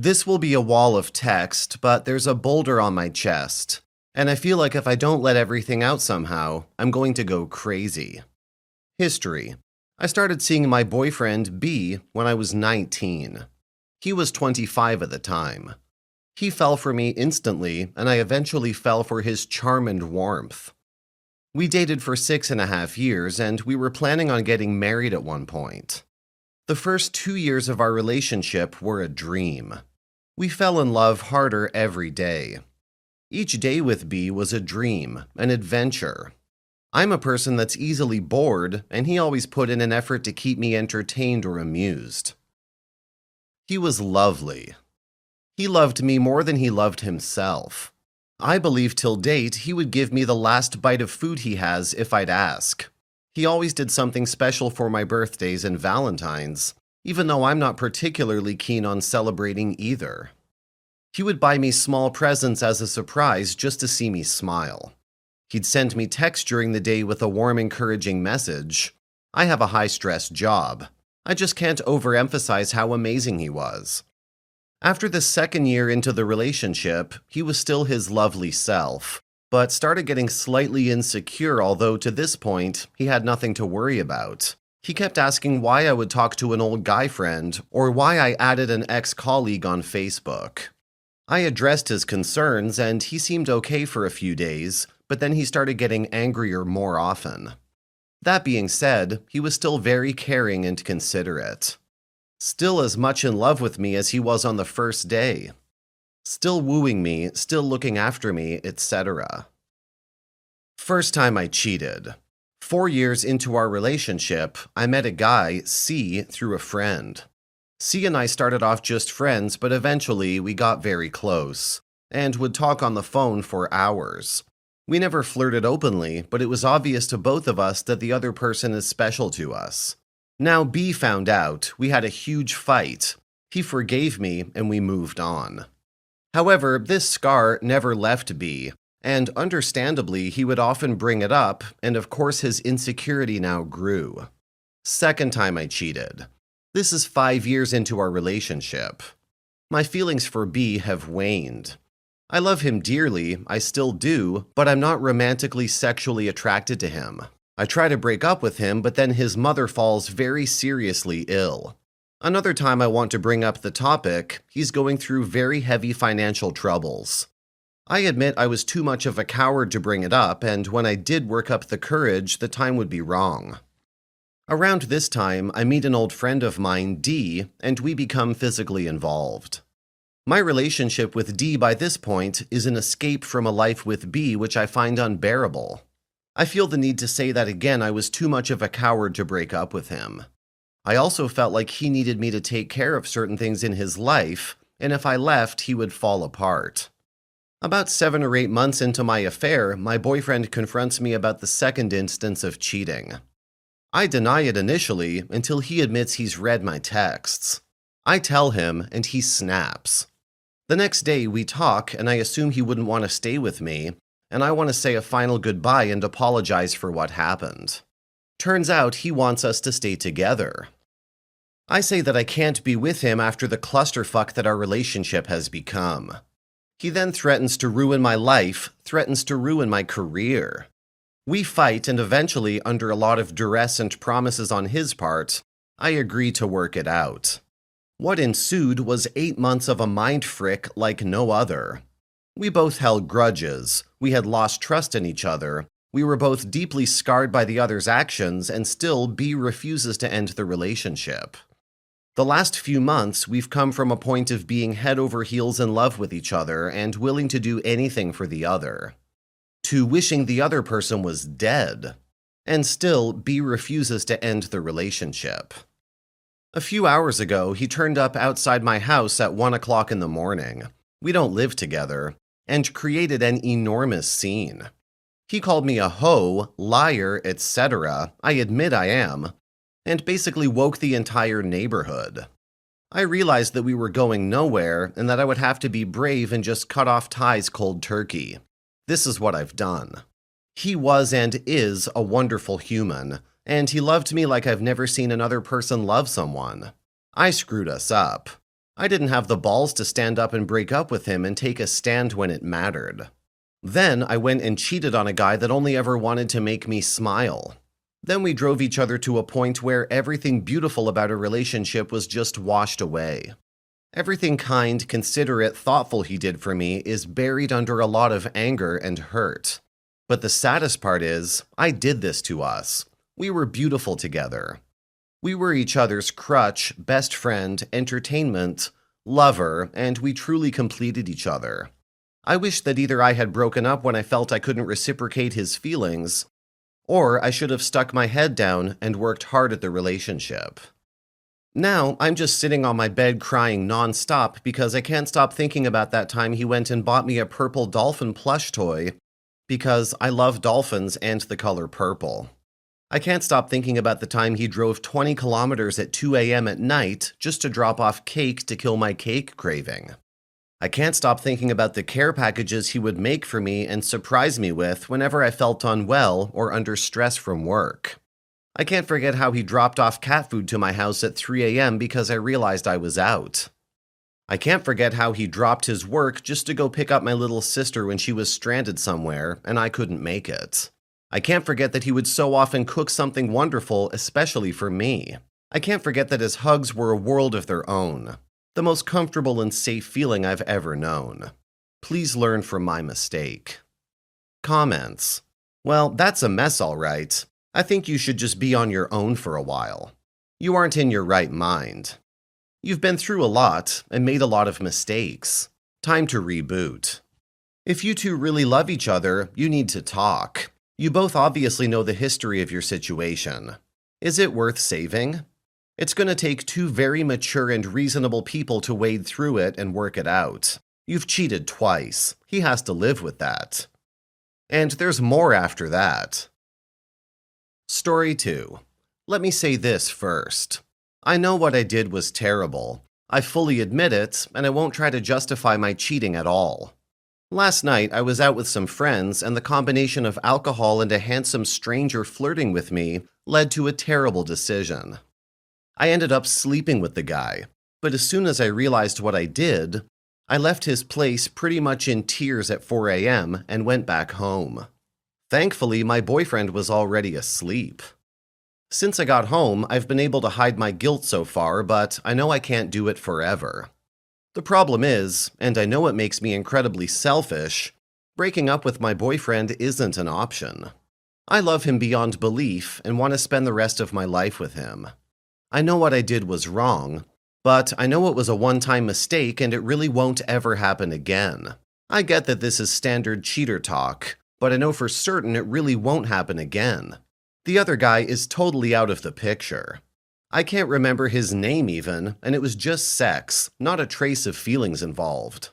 This will be a wall of text, but there's a boulder on my chest, and I feel like if I don't let everything out somehow, I'm going to go crazy. History. I started seeing my boyfriend, B, when I was 19. He was 25 at the time. He fell for me instantly, and I eventually fell for his charm and warmth. We dated for 6.5 years, and we were planning on getting married at one point. The first 2 years of our relationship were a dream. We fell in love harder every day. Each day with B was a dream, an adventure. I'm a person that's easily bored, and he always put in an effort to keep me entertained or amused. He was lovely. He loved me more than he loved himself. I believe till date he would give me the last bite of food he has if I'd ask. He always did something special for my birthdays and Valentine's, even though I'm not particularly keen on celebrating either. He would buy me small presents as a surprise just to see me smile. He'd send me texts during the day with a warm, encouraging message. I have a high-stress job. I just can't overemphasize how amazing he was. After the second year into the relationship, he was still his lovely self, but started getting slightly insecure, although to this point, he had nothing to worry about. He kept asking why I would talk to an old guy friend, or why I added an ex-colleague on Facebook. I addressed his concerns, and he seemed okay for a few days, but then he started getting angrier more often. That being said, he was still very caring and considerate. Still as much in love with me as he was on the first day. Still wooing me, still looking after me, etc. First time I cheated. 4 years into our relationship, I met a guy, C, through a friend. C and I started off just friends, but eventually we got very close, and would talk on the phone for hours. We never flirted openly, but it was obvious to both of us that the other person is special to us. Now B found out, we had a huge fight. He forgave me, and we moved on. However, this scar never left B, and understandably, he would often bring it up, and of course his insecurity now grew. Second time I cheated. This is 5 years into our relationship. My feelings for B have waned. I love him dearly, I still do, but I'm not romantically sexually attracted to him. I try to break up with him, but then his mother falls very seriously ill. Another time I want to bring up the topic, he's going through very heavy financial troubles. I admit I was too much of a coward to bring it up, and when I did work up the courage, the time would be wrong. Around this time, I meet an old friend of mine, D, and we become physically involved. My relationship with D by this point is an escape from a life with B which I find unbearable. I feel the need to say that again I was too much of a coward to break up with him. I also felt like he needed me to take care of certain things in his life, and if I left, he would fall apart. About 7 or 8 months into my affair, my boyfriend confronts me about the second instance of cheating. I deny it initially until he admits he's read my texts. I tell him, and he snaps. The next day we talk, and I assume he wouldn't want to stay with me, and I want to say a final goodbye and apologize for what happened. Turns out he wants us to stay together. I say that I can't be with him after the clusterfuck that our relationship has become. He then threatens to ruin my life, threatens to ruin my career. We fight, and eventually, under a lot of duress and promises on his part, I agree to work it out. What ensued was 8 months of a mind frick like no other. We both held grudges, we had lost trust in each other, we were both deeply scarred by the other's actions, and still B refuses to end the relationship. The last few months, we've come from a point of being head over heels in love with each other and willing to do anything for the other, to wishing the other person was dead, and still B refuses to end the relationship. A few hours ago, he turned up outside my house at 1 o'clock in the morning. We don't live together, and created an enormous scene. He called me a hoe, liar, etc. I admit I am, and basically woke the entire neighborhood. I realized that we were going nowhere and that I would have to be brave and just cut off ties cold turkey. This is what I've done. He was and is a wonderful human, and he loved me like I've never seen another person love someone. I screwed us up. I didn't have the balls to stand up and break up with him and take a stand when it mattered. Then I went and cheated on a guy that only ever wanted to make me smile. Then we drove each other to a point where everything beautiful about a relationship was just washed away. Everything kind, considerate, thoughtful he did for me is buried under a lot of anger and hurt. But the saddest part is, I did this to us. We were beautiful together. We were each other's crutch, best friend, entertainment, lover, and we truly completed each other. I wish that either I had broken up when I felt I couldn't reciprocate his feelings, or I should have stuck my head down and worked hard at the relationship. Now, I'm just sitting on my bed crying nonstop because I can't stop thinking about that time he went and bought me a purple dolphin plush toy because I love dolphins and the color purple. I can't stop thinking about the time he drove 20 kilometers at 2 a.m. at night just to drop off cake to kill my cake craving. I can't stop thinking about the care packages he would make for me and surprise me with whenever I felt unwell or under stress from work. I can't forget how he dropped off cat food to my house at 3 a.m. because I realized I was out. I can't forget how he dropped his work just to go pick up my little sister when she was stranded somewhere and I couldn't make it. I can't forget that he would so often cook something wonderful, especially for me. I can't forget that his hugs were a world of their own. The most comfortable and safe feeling I've ever known. Please learn from my mistake. Comments. Well, that's a mess, all right. I think you should just be on your own for a while. You aren't in your right mind. You've been through a lot and made a lot of mistakes. Time to reboot. If you two really love each other, you need to talk. You both obviously know the history of your situation. Is it worth saving? It's going to take two very mature and reasonable people to wade through it and work it out. You've cheated twice. He has to live with that. And there's more after that. Story 2. Let me say this first. I know what I did was terrible. I fully admit it, and I won't try to justify my cheating at all. Last night, I was out with some friends, and the combination of alcohol and a handsome stranger flirting with me led to a terrible decision. I ended up sleeping with the guy, but as soon as I realized what I did, I left his place pretty much in tears at 4 a.m. and went back home. Thankfully, my boyfriend was already asleep. Since I got home, I've been able to hide my guilt so far, but I know I can't do it forever. The problem is, and I know it makes me incredibly selfish, breaking up with my boyfriend isn't an option. I love him beyond belief and want to spend the rest of my life with him. I know what I did was wrong, but I know it was a one-time mistake and it really won't ever happen again. I get that this is standard cheater talk, but I know for certain it really won't happen again. The other guy is totally out of the picture. I can't remember his name even, and it was just sex, not a trace of feelings involved.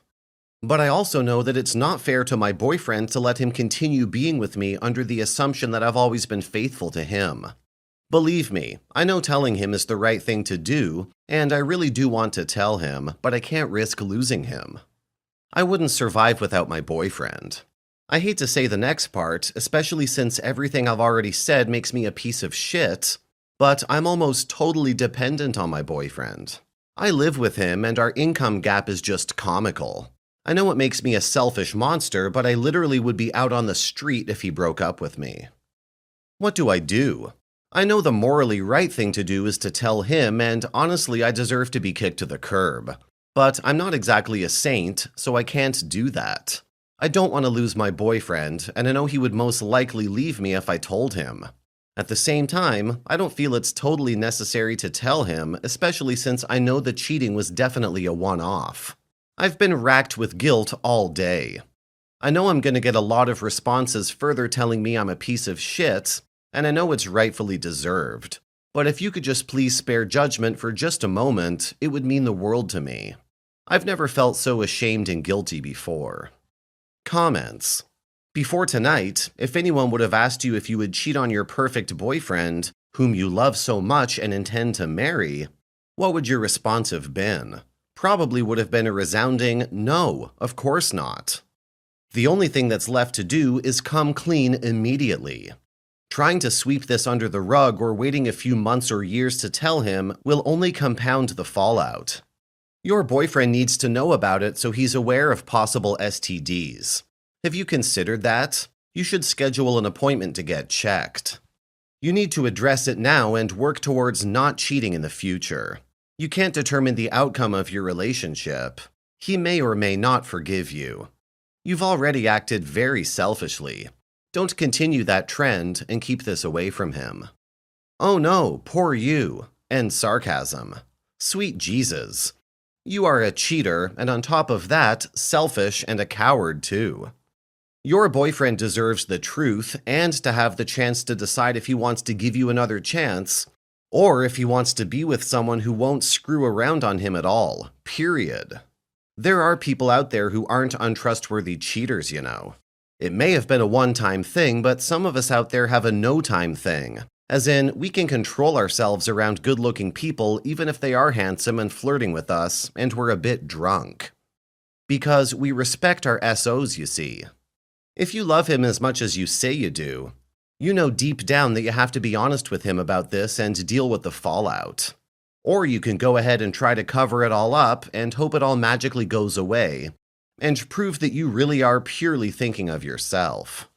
But I also know that it's not fair to my boyfriend to let him continue being with me under the assumption that I've always been faithful to him. Believe me, I know telling him is the right thing to do, and I really do want to tell him, but I can't risk losing him. I wouldn't survive without my boyfriend. I hate to say the next part, especially since everything I've already said makes me a piece of shit, but I'm almost totally dependent on my boyfriend. I live with him and our income gap is just comical. I know it makes me a selfish monster, but I literally would be out on the street if he broke up with me. What do? I know the morally right thing to do is to tell him, and honestly I deserve to be kicked to the curb. But I'm not exactly a saint, so I can't do that. I don't want to lose my boyfriend, and I know he would most likely leave me if I told him. At the same time, I don't feel it's totally necessary to tell him, especially since I know the cheating was definitely a one-off. I've been racked with guilt all day. I know I'm going to get a lot of responses further telling me I'm a piece of shit, and I know it's rightfully deserved. But if you could just please spare judgment for just a moment, it would mean the world to me. I've never felt so ashamed and guilty before. Comments. Before tonight, if anyone would have asked you if you would cheat on your perfect boyfriend, whom you love so much and intend to marry, what would your response have been? Probably would have been a resounding, no, of course not. The only thing that's left to do is come clean immediately. Trying to sweep this under the rug or waiting a few months or years to tell him will only compound the fallout. Your boyfriend needs to know about it so he's aware of possible STDs. Have you considered that? You should schedule an appointment to get checked. You need to address it now and work towards not cheating in the future. You can't determine the outcome of your relationship. He may or may not forgive you. You've already acted very selfishly. Don't continue that trend and keep this away from him. Oh no, poor you. And sarcasm. Sweet Jesus. You are a cheater, and on top of that, selfish and a coward too. Your boyfriend deserves the truth and to have the chance to decide if he wants to give you another chance, or if he wants to be with someone who won't screw around on him at all, period. There are people out there who aren't untrustworthy cheaters, you know. It may have been a one-time thing, but some of us out there have a no-time thing. As in, we can control ourselves around good-looking people even if they are handsome and flirting with us, and we're a bit drunk. Because we respect our SOs, you see. If you love him as much as you say you do, you know deep down that you have to be honest with him about this and deal with the fallout. Or you can go ahead and try to cover it all up and hope it all magically goes away, and prove that you really are purely thinking of yourself.